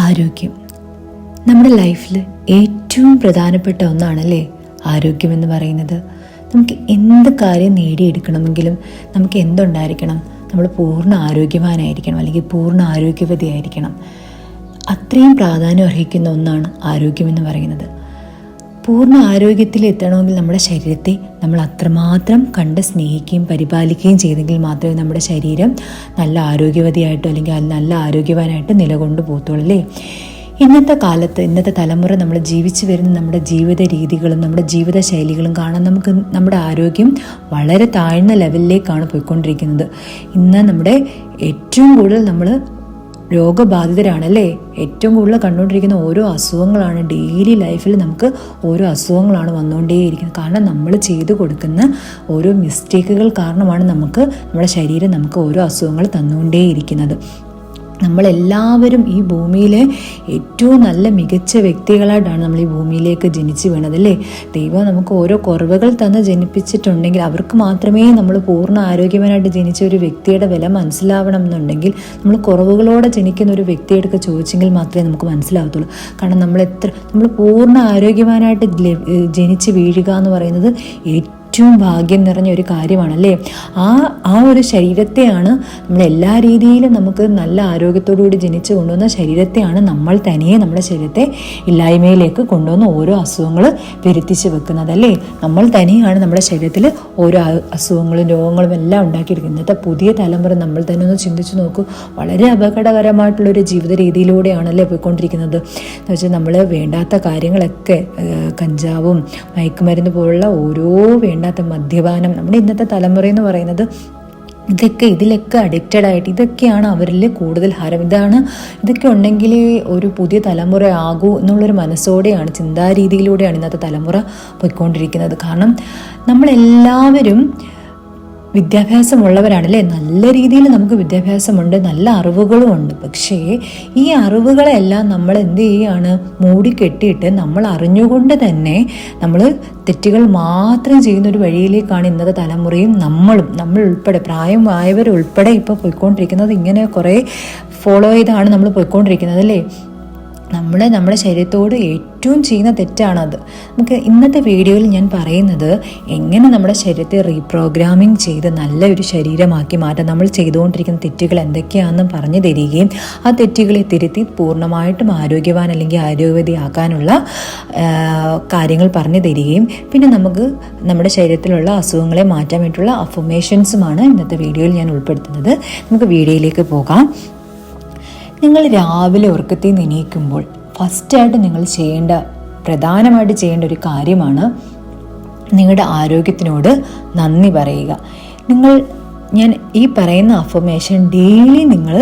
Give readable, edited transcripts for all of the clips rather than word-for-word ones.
ആരോഗ്യം നമ്മുടെ ലൈഫിൽ ഏറ്റവും പ്രധാനപ്പെട്ട ഒന്നാണല്ലേ ആരോഗ്യമെന്ന് പറയുന്നത്. നമുക്ക് എന്ത് കാര്യം നേടിയെടുക്കണമെങ്കിലും നമുക്ക് എന്തുണ്ടായിരിക്കണം? നമ്മൾ പൂർണ്ണ ആരോഗ്യവാനായിരിക്കണം, അല്ലെങ്കിൽ പൂർണ്ണ ആരോഗ്യവതിയായിരിക്കണം. അത്രയും പ്രാധാന്യം അർഹിക്കുന്ന ഒന്നാണ് ആരോഗ്യമെന്ന് പറയുന്നത്. പൂർണ്ണ ആരോഗ്യത്തിൽ എത്തണമെങ്കിൽ നമ്മുടെ ശരീരത്തെ നമ്മൾ അത്രമാത്രം കണ്ട് സ്നേഹിക്കുകയും പരിപാലിക്കുകയും ചെയ്തെങ്കിൽ മാത്രമേ നമ്മുടെ ശരീരം നല്ല ആരോഗ്യവതിയായിട്ടോ അല്ലെങ്കിൽ നല്ല ആരോഗ്യവാനായിട്ട് നിലകൊണ്ടു പോകത്തുള്ളൂ അല്ലേ. ഇന്നത്തെ കാലത്ത് ഇന്നത്തെ തലമുറ നമ്മൾ ജീവിച്ചു വരുന്ന നമ്മുടെ ജീവിത രീതികളും നമ്മുടെ ജീവിത ശൈലികളും കാണാൻ നമുക്ക് നമ്മുടെ ആരോഗ്യം വളരെ താഴ്ന്ന ലെവലിലേക്കാണ് പോയിക്കൊണ്ടിരിക്കുന്നത്. ഇന്ന് നമ്മുടെ ഏറ്റവും കൂടുതൽ നമ്മൾ രോഗബാധിതരാണല്ലേ. ഏറ്റവും കൂടുതൽ കണ്ടുകൊണ്ടിരിക്കുന്ന ഓരോ അസുഖങ്ങളാണ്. ഡെയിലി ലൈഫിൽ നമുക്ക് ഓരോ അസുഖങ്ങളാണ് വന്നുകൊണ്ടേയിരിക്കുന്നത്. കാരണം നമ്മൾ ചെയ്തു കൊടുക്കുന്ന ഓരോ മിസ്റ്റേക്കുകൾ കാരണമാണ് നമ്മുടെ ശരീരം നമുക്ക് ഓരോ അസുഖങ്ങൾ തന്നുകൊണ്ടേയിരിക്കുന്നത്. നമ്മളെല്ലാവരും ഈ ഭൂമിയിലെ ഏറ്റവും നല്ല മികച്ച വ്യക്തികളായിട്ടാണ് നമ്മൾ ഈ ഭൂമിയിലേക്ക് ജനിച്ചു വീണതല്ലേ. ദൈവം നമുക്ക് ഓരോ കുറവുകൾ തന്ന് ജനിപ്പിച്ചിട്ടുണ്ടെങ്കിൽ അവർക്ക് മാത്രമേ നമ്മൾ പൂർണ്ണ ആരോഗ്യവാനായിട്ട് ജനിച്ച ഒരു വ്യക്തിയുടെ വില മനസ്സിലാവണം എന്നുണ്ടെങ്കിൽ നമ്മൾ കുറവുകളോടെ ജനിക്കുന്ന ഒരു വ്യക്തിയെടുത്ത് ചോദിച്ചെങ്കിൽ മാത്രമേ നമുക്ക് മനസ്സിലാവത്തുള്ളൂ. കാരണം നമ്മൾ പൂർണ്ണ ആരോഗ്യവാനായിട്ട് ജനിച്ച് വീഴുക എന്ന് പറയുന്നത് ഏറ്റവും ഭാഗ്യം നിറഞ്ഞ ഒരു കാര്യമാണല്ലേ. ആ ഒരു ശരീരത്തെയാണ് നമ്മൾ എല്ലാ രീതിയിലും നമുക്ക് നല്ല ആരോഗ്യത്തോടുകൂടി ജനിച്ചു കൊണ്ടുവന്ന ശരീരത്തെയാണ് നമ്മൾ തനിയെ നമ്മുടെ ശരീരത്തെ ഇല്ലായ്മയിലേക്ക് കൊണ്ടുവന്ന് ഓരോ അസുഖങ്ങൾ വരുത്തിച്ച് വെക്കുന്നതല്ലേ. നമ്മൾ തനിയാണ് നമ്മുടെ ശരീരത്തിൽ ഓരോ അസുഖങ്ങളും രോഗങ്ങളും എല്ലാം ഉണ്ടാക്കിയെടുക്കുന്നത്. ഇന്നത്തെ പുതിയ തലമുറ നമ്മൾ തന്നെ ഒന്ന് ചിന്തിച്ച് നോക്കൂ. വളരെ അപകടകരമായിട്ടുള്ളൊരു ജീവിത രീതിയിലൂടെയാണല്ലേ പോയിക്കൊണ്ടിരിക്കുന്നത്. എന്ന് വെച്ചാൽ നമ്മൾ വേണ്ടാത്ത കാര്യങ്ങളൊക്കെ കഞ്ചാവും മയക്കുമരുന്ന് പോലുള്ള ഓരോ വേണ്ടാത്ത മദ്യപാനം, നമ്മുടെ ഇന്നത്തെ തലമുറ എന്ന് പറയുന്നത് ഇതിലൊക്കെ അഡിക്റ്റഡ് ആയിട്ട് ഇതൊക്കെയാണ് അവരിൽ കൂടുതൽ ഹരം. ഇതൊക്കെ ഉണ്ടെങ്കിൽ ഒരു പുതിയ തലമുറ ആകൂ എന്നുള്ളൊരു മനസ്സോടെയാണ്, ചിന്താരീതിയിലൂടെയാണ് ഇന്നത്തെ തലമുറ പോയിക്കൊണ്ടിരിക്കുന്നത്. കാരണം നമ്മളെല്ലാവരും വിദ്യാഭ്യാസമുള്ളവരാണല്ലേ. നല്ല രീതിയിൽ നമുക്ക് വിദ്യാഭ്യാസമുണ്ട്, നല്ല അറിവുകളും ഉണ്ട്. പക്ഷേ ഈ അറിവുകളെല്ലാം നമ്മൾ എന്ത് ചെയ്യുകയാണ്? മൂടിക്കെട്ടിയിട്ട് നമ്മൾ അറിഞ്ഞുകൊണ്ട് തന്നെ നമ്മൾ തെറ്റുകൾ മാത്രം ചെയ്യുന്നൊരു വഴിയിലേക്കാണ് ഇന്നത്തെ തലമുറയും നമ്മൾ ഉൾപ്പെടെ പ്രായമായവരുൾപ്പെടെ ഇപ്പോൾ പോയിക്കൊണ്ടിരിക്കുന്നത്. ഇങ്ങനെ കുറേ ഫോളോ ചെയ്താണ് നമ്മൾ പോയിക്കൊണ്ടിരിക്കുന്നത് അല്ലേ. നമ്മുടെ ശരീരത്തോട് ഏറ്റവും ചെയ്യുന്ന തെറ്റാണത്. നമുക്ക് ഇന്നത്തെ വീഡിയോയിൽ ഞാൻ പറയുന്നത് എങ്ങനെ നമ്മുടെ ശരീരത്തെ റീപ്രോഗ്രാമിംഗ് ചെയ്ത് നല്ലൊരു ശരീരമാക്കി മാറ്റാം, നമ്മൾ ചെയ്തുകൊണ്ടിരിക്കുന്ന തെറ്റുകൾ എന്തൊക്കെയാണെന്ന് പറഞ്ഞു തരികയും ആ തെറ്റുകളെ തിരുത്തി പൂർണ്ണമായിട്ടും ആരോഗ്യവാൻ അല്ലെങ്കിൽ ആരോഗ്യവതിയാക്കാനുള്ള കാര്യങ്ങൾ പറഞ്ഞു തരികയും പിന്നെ നമുക്ക് നമ്മുടെ ശരീരത്തിലുള്ള അസുഖങ്ങളെ മാറ്റാൻ വേണ്ടിയിട്ടുള്ള അഫർമേഷൻസുമാണ് ഇന്നത്തെ വീഡിയോയിൽ ഞാൻ ഉൾപ്പെടുത്തുന്നത്. നമുക്ക് വീഡിയോയിലേക്ക് പോകാം. നിങ്ങൾ രാവിലെ ഉറക്കത്തിൽ നിന്ന് എണീക്കുമ്പോൾ ഫസ്റ്റായിട്ട് നിങ്ങൾ പ്രധാനമായിട്ട് ചെയ്യേണ്ട ഒരു കാര്യമാണ് നിങ്ങളുടെ ആരോഗ്യത്തിനോട് നന്ദി പറയുക. ഞാൻ ഈ പറയുന്ന അഫർമേഷൻ ഡെയിലി നിങ്ങൾ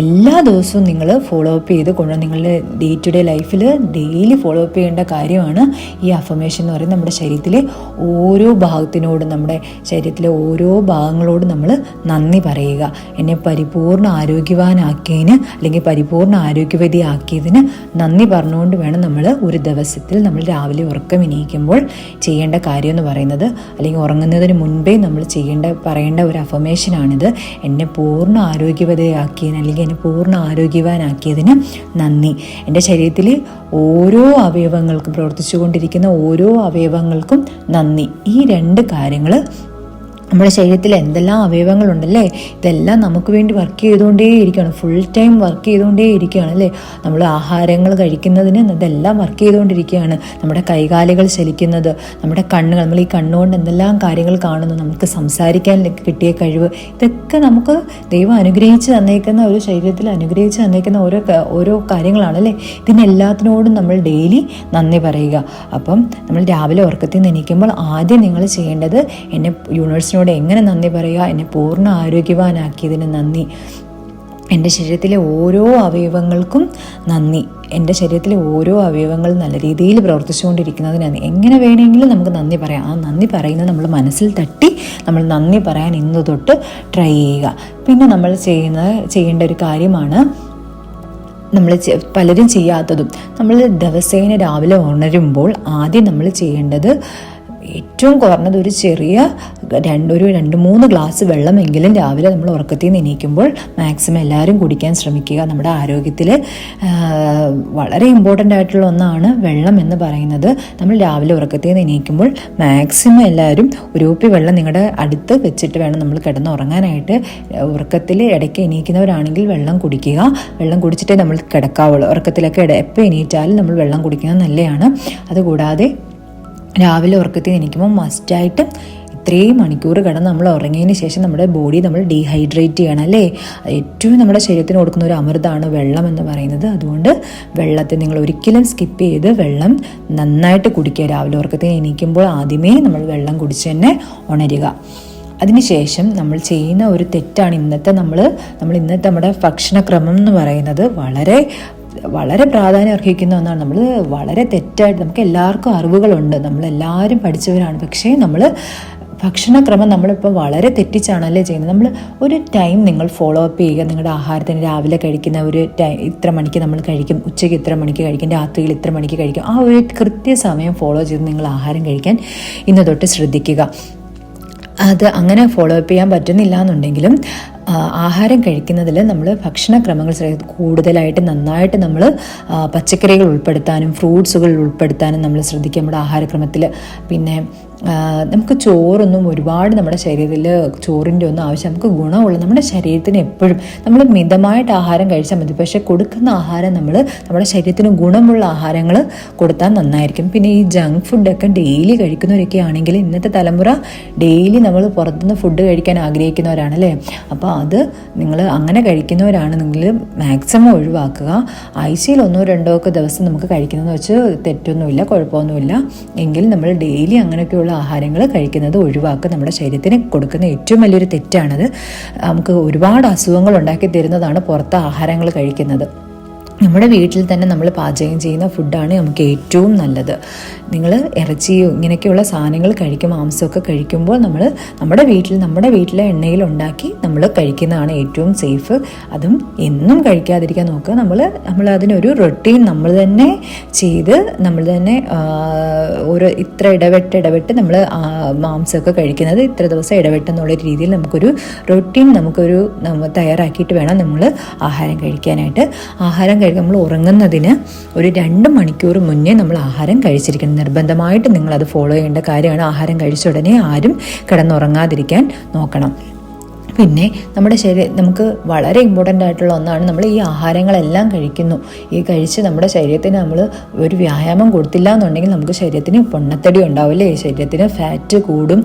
എല്ലാ ദിവസവും നിങ്ങൾ ഫോളോ അപ്പ് ചെയ്ത് നിങ്ങളുടെ ഡേ ടു ഡേ ലൈഫിൽ ഡെയിലി ഫോളോ അപ്പ് ചെയ്യേണ്ട കാര്യമാണ് ഈ അഫർമേഷൻ എന്ന് പറയുന്നത്. നമ്മുടെ ശരീരത്തിലെ ഓരോ ഭാഗത്തിനോടും നമ്മുടെ ശരീരത്തിലെ ഓരോ ഭാഗങ്ങളോടും നമ്മൾ നന്ദി പറയുക. എന്നെ പരിപൂർണ്ണ ആരോഗ്യവാനാക്കിയതിന് അല്ലെങ്കിൽ പരിപൂർണ്ണ ആരോഗ്യവതിയാക്കിയതിന് നന്ദി പറഞ്ഞുകൊണ്ട് വേണം നമ്മൾ ഒരു ദിവസത്തിൽ നമ്മൾ രാവിലെ ഉറക്കം എണീക്കുമ്പോൾ ചെയ്യേണ്ട കാര്യം എന്ന് പറയുന്നത്, അല്ലെങ്കിൽ ഉറങ്ങുന്നതിന് മുൻപേ നമ്മൾ പറയേണ്ട ഒരു അഫർമേഷനാണിത്. എന്നെ പൂർണ്ണ ആരോഗ്യവതിയാക്കിയതിന് അല്ലെങ്കിൽ എന്നെ പൂർണ്ണ ആരോഗ്യവാനാക്കിയതിന് നന്ദി. എൻ്റെ ശരീരത്തിൽ ഓരോ അവയവങ്ങൾക്കും പ്രവർത്തിച്ചു കൊണ്ടിരിക്കുന്ന ഓരോ അവയവങ്ങൾക്കും നന്ദി. ഈ രണ്ട് കാര്യങ്ങൾ, നമ്മുടെ ശരീരത്തിൽ എന്തെല്ലാം അവയവങ്ങളുണ്ടല്ലേ, ഇതെല്ലാം നമുക്ക് വേണ്ടി വർക്ക് ചെയ്തുകൊണ്ടേയിരിക്കുകയാണ്, ഫുൾ ടൈം വർക്ക് ചെയ്തുകൊണ്ടേയിരിക്കുകയാണ് അല്ലേ. നമ്മൾ ആഹാരങ്ങൾ കഴിക്കുന്നതിന് ഇതെല്ലാം വർക്ക് ചെയ്തുകൊണ്ടിരിക്കുകയാണ്. നമ്മുടെ കൈകാലുകൾ ചലിക്കുന്നത്, നമ്മുടെ കണ്ണുകൾ, നമ്മൾ ഈ കണ്ണുകൊണ്ട് എന്തെല്ലാം കാര്യങ്ങൾ കാണുന്നു, നമുക്ക് സംസാരിക്കാൻ കിട്ടിയ കഴിവ്, ഇതൊക്കെ നമുക്ക് ദൈവം അനുഗ്രഹിച്ച് തന്നേക്കുന്ന ഒരു ശരീരത്തിൽ അനുഗ്രഹിച്ച് തന്നേക്കുന്ന ഓരോ കാര്യങ്ങളാണല്ലേ. ഇതിനെല്ലാത്തിനോടും നമ്മൾ ഡെയിലി നന്ദി പറയുക. അപ്പം നമ്മൾ രാവിലെ ഉറക്കത്തിൽ നിന്ന് എണീക്കുമ്പോൾ ആദ്യം നിങ്ങൾ ചെയ്യേണ്ടത് എന്നെ യൂണിവേഴ്സിനോട് എങ്ങനെ നന്ദി പറയുക? എന്നെ പൂർണ്ണ ആരോഗ്യവാനാക്കിയതിന് നന്ദി. എൻ്റെ ശരീരത്തിലെ ഓരോ അവയവങ്ങൾക്കും നന്ദി. എൻ്റെ ശരീരത്തിലെ ഓരോ അവയവങ്ങൾ നല്ല രീതിയിൽ പ്രവർത്തിച്ചുകൊണ്ടിരിക്കുന്നതിന് നന്ദി. എങ്ങനെ വേണമെങ്കിലും നമുക്ക് നന്ദി പറയാം. ആ നന്ദി പറയുന്നത് നമ്മൾ മനസ്സിൽ തട്ടി നമ്മൾ നന്ദി പറയാൻ ഇന്ന് തൊട്ട് ട്രൈ ചെയ്യുക. പിന്നെ നമ്മൾ ചെയ്യേണ്ട ഒരു കാര്യമാണ് നമ്മൾ പലരും ചെയ്യാത്തതും. നമ്മൾ ദിവസേന രാവിലെ ഉണരുമ്പോൾ ആദ്യം നമ്മൾ ചെയ്യേണ്ടത് ഏറ്റവും കുറഞ്ഞത് ഒരു ചെറിയ ഒരു 2-3 ഗ്ലാസ് വെള്ളമെങ്കിലും രാവിലെ നമ്മൾ ഉറക്കത്തിൽ നിന്ന് എണീക്കുമ്പോൾ മാക്സിമം എല്ലാവരും കുടിക്കാൻ ശ്രമിക്കുക. നമ്മുടെ ആരോഗ്യത്തിൽ വളരെ ഇമ്പോർട്ടൻ്റ് ആയിട്ടുള്ള ഒന്നാണ് വെള്ളം എന്ന് പറയുന്നത്. നമ്മൾ രാവിലെ ഉറക്കത്തിൽ നിന്ന് എണീക്കുമ്പോൾ മാക്സിമം എല്ലാവരും ഒരു കുപ്പി വെള്ളം നിങ്ങളുടെ അടുത്ത് വെച്ചിട്ട് വേണം നമ്മൾ കിടന്നുറങ്ങാനായിട്ട്. ഉറക്കത്തിൽ ഇടയ്ക്ക് എണീക്കുന്നവരാണെങ്കിൽ വെള്ളം കുടിക്കുക. വെള്ളം കുടിച്ചിട്ടേ നമ്മൾ കിടക്കാവുള്ളൂ. ഉറക്കത്തിലൊക്കെ എപ്പോൾ എണീറ്റാലും നമ്മൾ വെള്ളം കുടിക്കുന്നത് നല്ലതാണ്. അതുകൂടാതെ രാവിലെ ഉറക്കത്തിൽ എണീക്കുമ്പോൾ മസ്റ്റായിട്ട് ഇത്രയും മണിക്കൂർ കിടന്ന് നമ്മൾ ഉറങ്ങിയതിന് ശേഷം നമ്മുടെ ബോഡി നമ്മൾ ഡീഹൈഡ്രേറ്റ് ചെയ്യണം അല്ലേ. ഏറ്റവും നമ്മുടെ ശരീരത്തിന് കൊടുക്കുന്ന ഒരു അമൃതമാണ് വെള്ളം എന്ന് പറയുന്നത്. അതുകൊണ്ട് വെള്ളത്തെ നിങ്ങൾ ഒരിക്കലും സ്കിപ്പ് ചെയ്ത് വെള്ളം നന്നായിട്ട് കുടിക്കുക. രാവിലെ ഉറക്കത്തിൽ എണീക്കുമ്പോൾ ആദ്യമേ നമ്മൾ വെള്ളം കുടിച്ച് തന്നെ ഉണരുക. അതിനുശേഷം നമ്മൾ ചെയ്യുന്ന ഒരു തെറ്റാണ് ഇന്നത്തെ നമ്മുടെ ഭക്ഷണക്രമം എന്ന് പറയുന്നത്. വളരെ പ്രാധാന്യം അർഹിക്കുന്ന ഒന്നാണ്. നമ്മൾ വളരെ തെറ്റായിട്ട്, നമുക്ക് എല്ലാവർക്കും അറിവുകളുണ്ട്, നമ്മളെല്ലാവരും പഠിച്ചവരാണ്. പക്ഷേ ഭക്ഷണക്രമം നമ്മളിപ്പോൾ വളരെ തെറ്റിച്ചാണല്ലേ ചെയ്യുന്നത്. നമ്മൾ ഒരു ടൈം നിങ്ങൾ ഫോളോ അപ്പ് ചെയ്യുക. നിങ്ങളുടെ ആഹാരത്തിന് രാവിലെ കഴിക്കുന്ന ഒരു ഇത്ര മണിക്ക് നമ്മൾ കഴിക്കും, ഉച്ചയ്ക്ക് ഇത്ര മണിക്ക് കഴിക്കും, രാത്രിയിൽ ഇത്ര മണിക്ക് കഴിക്കും. ആ ഒരു കൃത്യസമയം ഫോളോ ചെയ്ത് നിങ്ങൾ ആഹാരം കഴിക്കാൻ ഇന്ന് തൊട്ട് ശ്രദ്ധിക്കുക. അത് അങ്ങനെ ഫോളോ അപ്പ് ചെയ്യാൻ പറ്റുന്നില്ല എന്നുണ്ടെങ്കിലും ആഹാരം കഴിക്കുന്നതിൽ നമ്മൾ ഭക്ഷണക്രമങ്ങൾ കൂടുതലായിട്ട് നന്നായിട്ട് നമ്മൾ പച്ചക്കറികൾ ഉൾപ്പെടുത്താനും ഫ്രൂട്ട്സുകൾ ഉൾപ്പെടുത്താനും നമ്മൾ ശ്രദ്ധിക്കുക നമ്മുടെ ആഹാരക്രമത്തിൽ. പിന്നെ നമുക്ക് ചോറൊന്നും ഒരുപാട് നമ്മുടെ ശരീരത്തിൽ ചോറിൻ്റെ ഒന്നും ആവശ്യം, നമുക്ക് ഗുണമുള്ള നമ്മുടെ ശരീരത്തിന് എപ്പോഴും നമ്മൾ മിതമായിട്ട് ആഹാരം കഴിച്ചാൽ മതി. പക്ഷേ കൊടുക്കുന്ന ആഹാരം നമ്മുടെ ശരീരത്തിന് ഗുണമുള്ള ആഹാരങ്ങൾ കൊടുത്താൽ നന്നായിരിക്കും. പിന്നെ ഈ ജങ്ക് ഫുഡൊക്കെ ഡെയിലി കഴിക്കുന്നവരൊക്കെ ആണെങ്കിൽ ഇന്നത്തെ തലമുറ ഡെയിലി നമ്മൾ പുറത്തുനിന്ന് ഫുഡ് കഴിക്കാൻ ആഗ്രഹിക്കുന്നവരാണല്ലേ. അപ്പോൾ അത് നിങ്ങൾ അങ്ങനെ കഴിക്കുന്നവരാണെന്നെങ്കിൽ മാക്സിമം ഒഴിവാക്കുക. ആഴ്ചയിൽ 1-2 ഒക്കെ ദിവസം നമുക്ക് കഴിക്കുന്നതെന്ന് വെച്ച് തെറ്റൊന്നുമില്ല, കുഴപ്പമൊന്നുമില്ല. എങ്കിൽ നമ്മൾ ഡെയിലി അങ്ങനെയൊക്കെയുള്ള ആഹാരങ്ങൾ കഴിക്കുന്നത് ഒഴിവാക്കുക. നമ്മുടെ ശരീരത്തിന് കൊടുക്കുന്ന ഏറ്റവും വലിയൊരു തെറ്റാണത്. നമുക്ക് ഒരുപാട് അസുഖങ്ങൾ ഉണ്ടാക്കി തരുന്നതാണ് പുറത്തെ ആഹാരങ്ങൾ കഴിക്കുന്നത്. നമ്മുടെ വീട്ടിൽ തന്നെ നമ്മൾ പാചകം ചെയ്യുന്ന ഫുഡാണ് നമുക്ക് ഏറ്റവും നല്ലത്. നിങ്ങൾ ഇറച്ചിയോ ഇങ്ങനെയൊക്കെയുള്ള സാധനങ്ങൾ കഴിക്കും, മാംസമൊക്കെ കഴിക്കുമ്പോൾ നമ്മുടെ വീട്ടിലെ എണ്ണയിൽ ഉണ്ടാക്കി നമ്മൾ കഴിക്കുന്നതാണ് ഏറ്റവും സേഫ്. അതും എന്നും കഴിക്കാതിരിക്കാൻ നോക്കുക. നമ്മൾ അതിനൊരു റൊട്ടീൻ നമ്മൾ തന്നെ ചെയ്ത് നമ്മൾ തന്നെ ഒരു ഇത്ര ഇടവിട്ട് നമ്മൾ മാംസമൊക്കെ കഴിക്കുന്നത് ഇത്ര ദിവസം ഇടവിട്ടെന്നുള്ള രീതിയിൽ നമുക്കൊരു റൊട്ടീൻ തയ്യാറാക്കിയിട്ട് വേണം നമ്മൾ ആഹാരം കഴിക്കാനായിട്ട്. നമ്മൾ ഉറങ്ങുന്നതിന് ഒരു 2 മണിക്കൂർ മുന്നേ നമ്മൾ ആഹാരം കഴിച്ചിരിക്കണം. നിർബന്ധമായിട്ട് നിങ്ങളത് ഫോളോ ചെയ്യേണ്ട കാര്യമാണ്. ആഹാരം കഴിച്ച ഉടനെ ആരും കിടന്നുറങ്ങാതിരിക്കാൻ നോക്കണം. പിന്നെ നമ്മുടെ നമുക്ക് വളരെ ഇമ്പോർട്ടൻ്റ് ആയിട്ടുള്ള ഒന്നാണ്, നമ്മൾ ഈ ആഹാരങ്ങളെല്ലാം കഴിക്കുന്നു. ഈ കഴിച്ച് നമ്മുടെ ശരീരത്തിന് നമ്മൾ ഒരു വ്യായാമം കൊടുത്തില്ല എന്നുണ്ടെങ്കിൽ നമുക്ക് ശരീരത്തിന് പൊണ്ണത്തടി ഉണ്ടാവില്ലേ, ശരീരത്തിന് ഫാറ്റ് കൂടും,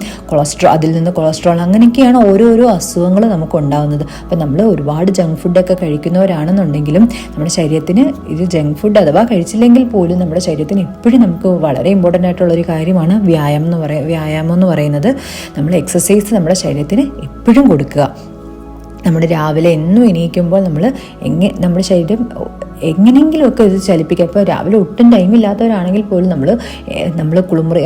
അതിൽ നിന്ന് കൊളസ്ട്രോൾ, അങ്ങനെയൊക്കെയാണ് ഓരോരോ അസുഖങ്ങൾ നമുക്ക് ഉണ്ടാകുന്നത്. അപ്പം നമ്മൾ ഒരുപാട് ജങ്ക് ഫുഡൊക്കെ കഴിക്കുന്നവരാണെന്നുണ്ടെങ്കിലും നമ്മുടെ ശരീരത്തിന് ഇത് ജങ്ക് ഫുഡ് അഥവാ കഴിച്ചില്ലെങ്കിൽ പോലും നമ്മുടെ ശരീരത്തിന് എപ്പോഴും നമുക്ക് വളരെ ഇമ്പോർട്ടൻ്റ് ആയിട്ടുള്ളൊരു കാര്യമാണ് വ്യായാമം എന്ന് പറയുന്നത്. നമ്മൾ എക്സസൈസ് നമ്മുടെ ശരീരത്തിന് എപ്പോഴും കൊടുക്കുക. നമ്മൾ രാവിലെ എന്നും എണീക്കുമ്പോൾ നമ്മുടെ ശരീരം എങ്ങനെയെങ്കിലുമൊക്കെ ഇത് ചലിപ്പിക്കുക. ഇപ്പോൾ രാവിലെ ഒട്ടും ടൈമില്ലാത്തവരാണെങ്കിൽ പോലും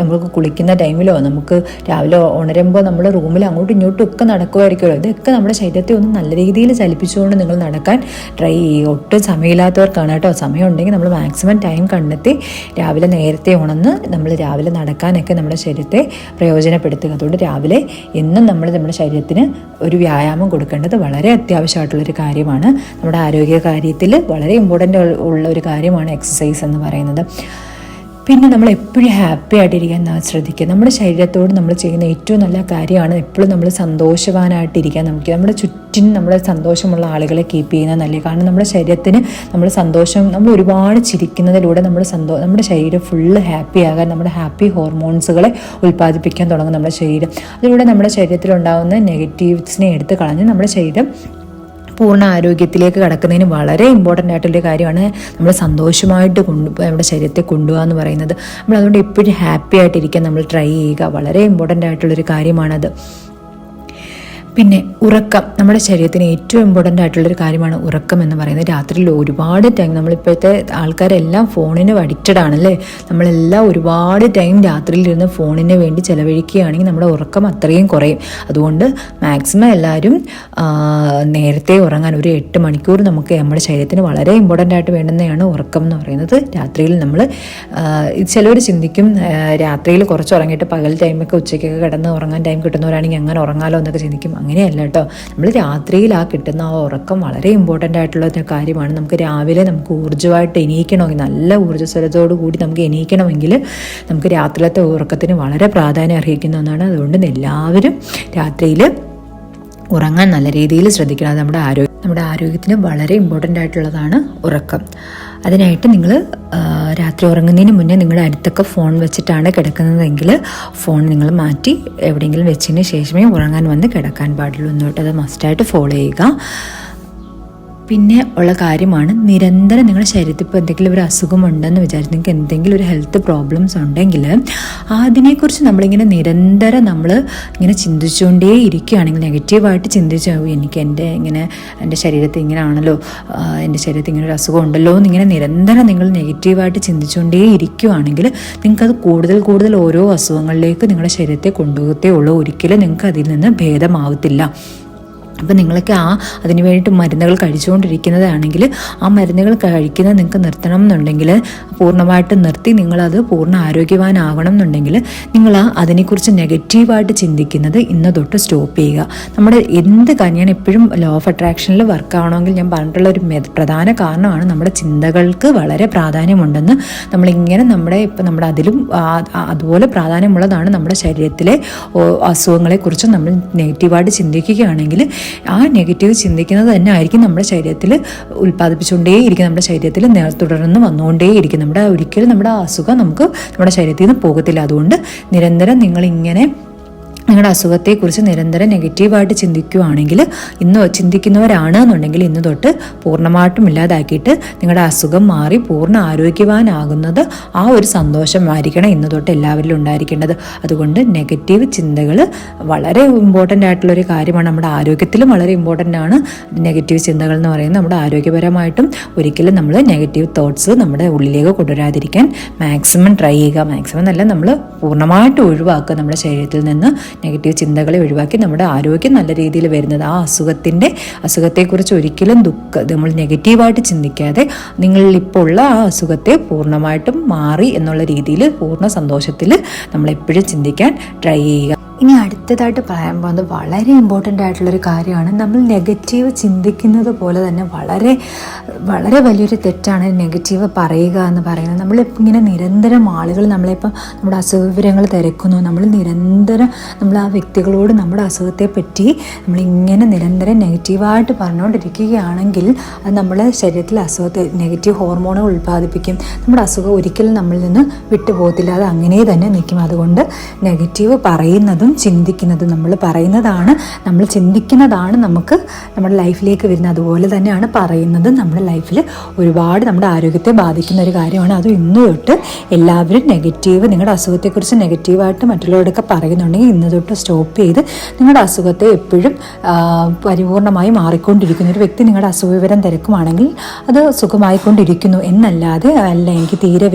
നമ്മൾക്ക് കുളിക്കുന്ന ടൈമിലോ നമുക്ക് രാവിലെ ഉണരുമ്പോൾ നമ്മൾ റൂമിൽ അങ്ങോട്ടും ഇങ്ങോട്ടും ഒക്കെ നടക്കുമായിരിക്കുമല്ലോ. ഇതൊക്കെ നമ്മുടെ ശരീരത്തെ ഒന്ന് നല്ല രീതിയിൽ ചലിപ്പിച്ചുകൊണ്ട് നിങ്ങൾ നടക്കാൻ ട്രൈ ചെയ്യുക. ഒട്ടും സമയമില്ലാത്തവർക്കാണ് കേട്ടോ. സമയം ഉണ്ടെങ്കിൽ നമ്മൾ മാക്സിമം ടൈം കണ്ടെത്തി രാവിലെ നേരത്തെ ഉണർന്ന് നമ്മൾ രാവിലെ നടക്കാനൊക്കെ നമ്മുടെ ശരീരത്തെ പ്രയോജനപ്പെടുത്തുക. അതുകൊണ്ട് രാവിലെ എന്നും നമ്മുടെ ശരീരത്തിന് ഒരു വ്യായാമം കൊടുക്കേണ്ടത് വളരെ അത്യാവശ്യമായിട്ടുള്ളൊരു കാര്യമാണ്. നമ്മുടെ ആരോഗ്യ കാര്യത്തിൽ വളരെ ഇമ്പോർട്ടൻ്റ് ഉള്ള ഒരു കാര്യമാണ് എക്സസൈസ് എന്ന് പറയുന്നത്. പിന്നെ നമ്മൾ എപ്പോഴും ഹാപ്പി ആയിട്ടിരിക്കാൻ ശ്രദ്ധിക്കുക. നമ്മുടെ ശരീരത്തോട് നമ്മൾ ചെയ്യുന്ന ഏറ്റവും നല്ല കാര്യമാണ് എപ്പോഴും നമ്മൾ സന്തോഷവാനായിട്ടിരിക്കാൻ. നമ്മുടെ ചുറ്റിനും നമ്മുടെ സന്തോഷമുള്ള ആളുകളെ കീപ്പ് ചെയ്യുന്നത് നല്ലത്. കാരണം നമ്മുടെ ശരീരത്തിന് നമ്മൾ ഒരുപാട് ചിരിക്കുന്നതിലൂടെ നമ്മുടെ ശരീരം ഫുള്ള് ഹാപ്പി ആകാൻ, നമ്മുടെ ഹാപ്പി ഹോർമോൺസുകളെ ഉൽപ്പാദിപ്പിക്കാൻ തുടങ്ങും നമ്മുടെ ശരീരം. അതിലൂടെ നമ്മുടെ ശരീരത്തിലുണ്ടാകുന്ന നെഗറ്റീവ്സിനെ എടുത്ത് കളഞ്ഞ് നമ്മുടെ ശരീരം പൂർണ്ണ ആരോഗ്യത്തിലേക്ക് കടക്കുന്നതിന് വളരെ ഇമ്പോർട്ടൻ്റ് ആയിട്ടുള്ളൊരു കാര്യമാണ് നമ്മൾ സന്തോഷമായിട്ട് നമ്മുടെ ശരീരത്തെ കൊണ്ടുപോകുക എന്ന് പറയുന്നത്. നമ്മൾ അതുകൊണ്ട് എപ്പോഴും ഹാപ്പി ആയിട്ടിരിക്കാൻ നമ്മൾ ട്രൈ ചെയ്യുക. വളരെ ഇമ്പോർട്ടൻ്റ് ആയിട്ടുള്ളൊരു കാര്യമാണത്. പിന്നെ ഉറക്കം നമ്മുടെ ശരീരത്തിന് ഏറ്റവും ഇമ്പോർട്ടൻ്റ് ആയിട്ടുള്ളൊരു കാര്യമാണ് ഉറക്കം എന്ന് പറയുന്നത്. രാത്രിയിൽ ഒരുപാട് ടൈം നമ്മളിപ്പോഴത്തെ ആൾക്കാരെല്ലാം ഫോണിന് അഡിക്റ്റഡ് ആണല്ലേ. നമ്മളെല്ലാം ഒരുപാട് ടൈം രാത്രിയിലിരുന്ന് ഫോണിന് വേണ്ടി ചിലവഴിക്കുകയാണെങ്കിൽ നമ്മുടെ ഉറക്കം അത്രയും കുറയും. അതുകൊണ്ട് മാക്സിമം എല്ലാവരും നേരത്തെ ഉറങ്ങാൻ ഒരു 8 മണിക്കൂർ നമുക്ക് നമ്മുടെ ശരീരത്തിന് വളരെ ഇമ്പോർട്ടൻ്റ് ആയിട്ട് വേണ്ടുന്നതാണ് ഉറക്കം എന്ന് പറയുന്നത്. രാത്രിയിൽ നമ്മൾ ചിലവർ ചിന്തിക്കും രാത്രിയിൽ കുറച്ച് ഉറങ്ങിയിട്ട് പകൽ ടൈമൊക്കെ ഉച്ചയ്ക്കൊക്കെ കിടന്ന് ഉറങ്ങാൻ ടൈം കിട്ടുന്നവരാണെങ്കിൽ അങ്ങനെ ഉറങ്ങാലോ എന്നൊക്കെ ചിന്തിക്കും. അങ്ങനെയല്ല കേട്ടോ. നമ്മൾ രാത്രിയിൽ കിട്ടുന്ന ആ ഉറക്കം വളരെ ഇമ്പോർട്ടൻ്റ് ആയിട്ടുള്ള കാര്യമാണ്. നമുക്ക് രാവിലെ നമുക്ക് ഊർജ്ജമായിട്ട് എണീക്കണമെങ്കിൽ, നല്ല ഊർജ്ജസ്വലത്തോടു കൂടി നമുക്ക് എണീക്കണമെങ്കിൽ നമുക്ക് രാത്രിയിലത്തെ ഉറക്കത്തിന് വളരെ പ്രാധാന്യം അർഹിക്കുന്ന ഒന്നാണ്. അതുകൊണ്ട് എല്ലാവരും രാത്രിയിൽ ഉറങ്ങാൻ നല്ല രീതിയിൽ ശ്രദ്ധിക്കണം. അത് നമ്മുടെ ആരോഗ്യത്തിന് വളരെ ഇമ്പോർട്ടൻ്റ് ആയിട്ടുള്ളതാണ് ഉറക്കം. അതിനായിട്ട് നിങ്ങൾ രാത്രി ഉറങ്ങുന്നതിന് മുന്നേ നിങ്ങളുടെ അടുത്തൊക്കെ ഫോൺ വെച്ചിട്ടാണ് കിടക്കുന്നതെങ്കിൽ ഫോൺ നിങ്ങൾ മാറ്റി എവിടെയെങ്കിലും വെച്ചതിന് ശേഷമേ ഉറങ്ങാൻ വന്ന് കിടക്കാൻ പാടുള്ളൂ എന്നിട്ട് അത് മസ്റ്റായിട്ട് ഫോളോ ചെയ്യുക. പിന്നെ ഉള്ള കാര്യമാണ് നിരന്തരം നിങ്ങളുടെ ശരീരത്തിൽ ഇപ്പോൾ എന്തെങ്കിലും ഒരു അസുഖമുണ്ടെന്ന് വിചാരിച്ച് നിങ്ങൾക്ക് എന്തെങ്കിലും ഒരു ഹെൽത്ത് പ്രോബ്ലംസ് ഉണ്ടെങ്കിൽ അതിനെക്കുറിച്ച് നമ്മളിങ്ങനെ നിരന്തരം നമ്മൾ ഇങ്ങനെ ചിന്തിച്ചുകൊണ്ടേ ഇരിക്കുകയാണെങ്കിൽ, നെഗറ്റീവായിട്ട് ചിന്തിച്ചു എനിക്ക് എൻ്റെ ശരീരത്തിൽ ഇങ്ങനെ ആണല്ലോ, എൻ്റെ ശരീരത്തിൽ ഇങ്ങനെ ഒരു അസുഖം ഉണ്ടല്ലോ എന്നിങ്ങനെ നിരന്തരം നിങ്ങൾ നെഗറ്റീവായിട്ട് ചിന്തിച്ചുകൊണ്ടേ ഇരിക്കുകയാണെങ്കിൽ നിങ്ങൾക്കത് കൂടുതൽ കൂടുതൽ ഓരോ അസുഖങ്ങളിലേക്ക് നിങ്ങളുടെ ശരീരത്തെ കൊണ്ടുപോകത്തേ ഉള്ളൂ. ഒരിക്കലും നിങ്ങൾക്ക് അതിൽ നിന്ന് ഭേദമാവത്തില്ല. അപ്പം നിങ്ങളൊക്കെ അതിന് വേണ്ടിയിട്ട് മരുന്നുകൾ കഴിച്ചുകൊണ്ടിരിക്കുന്നതാണെങ്കിൽ ആ മരുന്നുകൾ കഴിക്കുന്നത് നിങ്ങൾക്ക് നിർത്തണം എന്നുണ്ടെങ്കിൽ പൂർണ്ണമായിട്ട് നിർത്തി നിങ്ങളത് പൂർണ്ണ ആരോഗ്യവാനാകണം എന്നുണ്ടെങ്കിൽ നിങ്ങൾ അതിനെക്കുറിച്ച് നെഗറ്റീവായിട്ട് ചിന്തിക്കുന്നത് ഇന്ന് തൊട്ട് സ്റ്റോപ്പ് ചെയ്യുക. നമ്മുടെ എന്ത് ഞാൻ എപ്പോഴും ലോ ഓഫ് അട്രാക്ഷനിൽ വർക്ക് ആവണമെങ്കിൽ ഞാൻ പറഞ്ഞിട്ടുള്ള ഒരു പ്രധാന കാരണമാണ് നമ്മുടെ ചിന്തകൾക്ക് വളരെ പ്രാധാന്യമുണ്ടെന്ന്. നമ്മളിങ്ങനെ നമ്മുടെ അതിലും അതുപോലെ പ്രാധാന്യമുള്ളതാണ് നമ്മുടെ ശരീരത്തിലെ അസുഖങ്ങളെക്കുറിച്ച് നമ്മൾ നെഗറ്റീവായിട്ട് ചിന്തിക്കുകയാണെങ്കിൽ ആ നെഗറ്റീവ് ചിന്തിക്കുന്നത് തന്നെ ആയിരിക്കും നമ്മുടെ ശരീരത്തിൽ ഉൽപ്പാദിപ്പിച്ചുകൊണ്ടേയിരിക്കും, നമ്മുടെ ശരീരത്തിൽ തുടർന്ന് വന്നുകൊണ്ടേയിരിക്കും. ഒരിക്കലും നമ്മുടെ അസുഖം നമ്മുടെ ശരീരത്തിൽ നിന്ന് പോകത്തില്ല. അതുകൊണ്ട് നിരന്തരം നിങ്ങളിങ്ങനെ നിങ്ങളുടെ അസുഖത്തെക്കുറിച്ച് നിരന്തരം നെഗറ്റീവായിട്ട് ചിന്തിക്കുകയാണെങ്കിൽ, ചിന്തിക്കുന്നവരാണെന്നുണ്ടെങ്കിൽ ഇന്ന് തൊട്ട് പൂർണ്ണമായിട്ടും ഇല്ലാതാക്കിയിട്ട് നിങ്ങളുടെ അസുഖം മാറി പൂർണ്ണ ആരോഗ്യവാനാകുന്നത് ആ ഒരു സന്തോഷമായിരിക്കണം ഇന്ന് തൊട്ട് എല്ലാവരിലും ഉണ്ടായിരിക്കേണ്ടത്. അതുകൊണ്ട് നെഗറ്റീവ് ചിന്തകൾ വളരെ ഇമ്പോർട്ടൻ്റ് ആയിട്ടുള്ളൊരു കാര്യമാണ്. നമ്മുടെ ആരോഗ്യത്തിലും വളരെ ഇമ്പോർട്ടൻ്റ് ആണ് നെഗറ്റീവ് ചിന്തകൾ എന്ന് പറയുന്നത്. നമ്മുടെ ആരോഗ്യപരമായിട്ടും ഒരിക്കലും നമ്മൾ നെഗറ്റീവ് തോട്ട്സ് നമ്മുടെ ഉള്ളിലേക്ക് കൊണ്ടുവരാതിരിക്കാൻ മാക്സിമം ട്രൈ ചെയ്യുക. മാക്സിമം നല്ല നമ്മൾ പൂർണ്ണമായിട്ട് ഒഴിവാക്കുക. നമ്മുടെ ശരീരത്തിൽ നിന്ന് നെഗറ്റീവ് ചിന്തകളെ ഒഴിവാക്കി നമ്മുടെ ആരോഗ്യം നല്ല രീതിയിൽ വരുന്നത്. ആ അസുഖത്തെക്കുറിച്ച് ഒരിക്കലും നമ്മൾ നെഗറ്റീവായിട്ട് ചിന്തിക്കാതെ നിങ്ങളിൽ ഇപ്പോൾ ഉള്ള ആ അസുഖത്തെ പൂർണ്ണമായിട്ടും മാറി എന്നുള്ള രീതിയിൽ പൂർണ്ണ സന്തോഷത്തിൽ നമ്മളെപ്പോഴും ചിന്തിക്കാൻ ട്രൈ ചെയ്യുക. ഇനി അടുത്തതായിട്ട് പറയാൻ പോകുന്നത് വളരെ ഇമ്പോർട്ടൻ്റ് ആയിട്ടുള്ളൊരു കാര്യമാണ്. നമ്മൾ നെഗറ്റീവ് ചിന്തിക്കുന്നത് പോലെ തന്നെ വളരെ വളരെ വലിയൊരു തെറ്റാണ് നെഗറ്റീവ് പറയുക എന്ന് പറയുന്നത്. നമ്മളിങ്ങനെ നിരന്തരം ആളുകൾ നമ്മളിപ്പം നമ്മുടെ അസുഖവിവരങ്ങൾ തിരക്കുന്നു, നമ്മൾ നിരന്തരം നമ്മൾ ആ വ്യക്തികളോട് നമ്മുടെ അസുഖത്തെ പറ്റി നമ്മളിങ്ങനെ നിരന്തരം നെഗറ്റീവായിട്ട് പറഞ്ഞുകൊണ്ടിരിക്കുകയാണെങ്കിൽ അത് നമ്മുടെ ശരീരത്തിൽ നെഗറ്റീവ് ഹോർമോണുകൾ ഉൽപ്പാദിപ്പിക്കും. നമ്മുടെ അസുഖം ഒരിക്കലും നമ്മളിൽ നിന്ന് വിട്ടുപോകത്തില്ല, അത് അങ്ങനെ തന്നെ നിൽക്കും. അതുകൊണ്ട് നെഗറ്റീവ് പറയുന്നതും ചിന്തിക്കുന്നതും നമ്മൾ ചിന്തിക്കുന്നതാണ് നമുക്ക് നമ്മുടെ ലൈഫിലേക്ക് വരുന്നത്. അതുപോലെ തന്നെയാണ് പറയുന്നത് നമ്മുടെ ലൈഫിൽ ഒരുപാട് നമ്മുടെ ആരോഗ്യത്തെ ബാധിക്കുന്ന ഒരു കാര്യമാണ്. അത് ഇന്ന് തൊട്ട് എല്ലാവരും നിങ്ങളുടെ അസുഖത്തെക്കുറിച്ച് നെഗറ്റീവായിട്ട് മറ്റുള്ളവരൊക്കെ പറയുന്നുണ്ടെങ്കിൽ ഇന്ന് തൊട്ട് സ്റ്റോപ്പ് ചെയ്ത് നിങ്ങളുടെ അസുഖത്തെ എപ്പോഴും പരിപൂർണമായി മാറിക്കൊണ്ടിരിക്കുന്ന ഒരു വ്യക്തി നിങ്ങളുടെ അസുഖവിവരം തിരക്കുവാണെങ്കിൽ അത് സുഖമായിക്കൊണ്ടിരിക്കുന്നു എന്നല്ലാതെ അല്ല എനിക്ക് തീരെ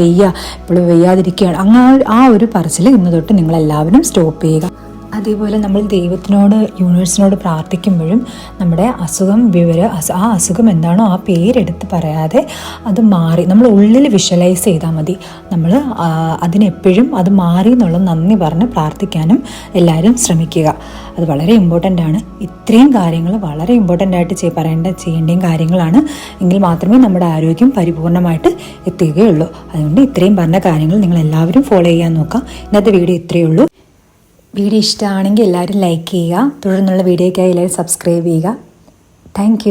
ഇപ്പോഴും വയ്യാതിരിക്കുകയാണ് ആ ഒരു പറച്ചിൽ ഇന്ന് തൊട്ട് നിങ്ങളെല്ലാവരും സ്റ്റോപ്പ് ചെയ്യുക. അതേപോലെ നമ്മൾ ദൈവത്തിനോട് യൂണിവേഴ്സിനോട് പ്രാർത്ഥിക്കുമ്പോഴും നമ്മുടെ ആ അസുഖം എന്താണോ ആ പേരെടുത്ത് പറയാതെ അത് മാറി നമ്മൾ ഉള്ളിൽ വിഷ്വലൈസ് ചെയ്താൽ മതി. നമ്മൾ അതിനെപ്പോഴും അത് മാറി എന്നുള്ള നന്ദി പറഞ്ഞ് പ്രാർത്ഥിക്കാനും എല്ലാവരും ശ്രമിക്കുക. അത് വളരെ ഇമ്പോർട്ടൻ്റ് ആണ്. ഇത്രയും കാര്യങ്ങൾ വളരെ ഇമ്പോർട്ടൻ്റ് ആയിട്ട് ചെയ്യേണ്ട കാര്യങ്ങളാണ്. എങ്കിൽ മാത്രമേ നമ്മുടെ ആരോഗ്യം പരിപൂർണമായിട്ട് എത്തുകയുള്ളൂ. അതുകൊണ്ട് ഇത്രയും പറഞ്ഞ കാര്യങ്ങൾ നിങ്ങൾ എല്ലാവരും ഫോളോ ചെയ്യാൻ നോക്കാം. ഇന്നത്തെ വീഡിയോ ഇത്രയേ ഉള്ളൂ. വീഡിയോ ഇഷ്ടമാണെങ്കിൽ എല്ലാവരും ലൈക്ക് ചെയ്യുക. തുടർന്നുള്ള വീഡിയോയ്ക്കായി എല്ലാവരും സബ്സ്ക്രൈബ് ചെയ്യുക. താങ്ക്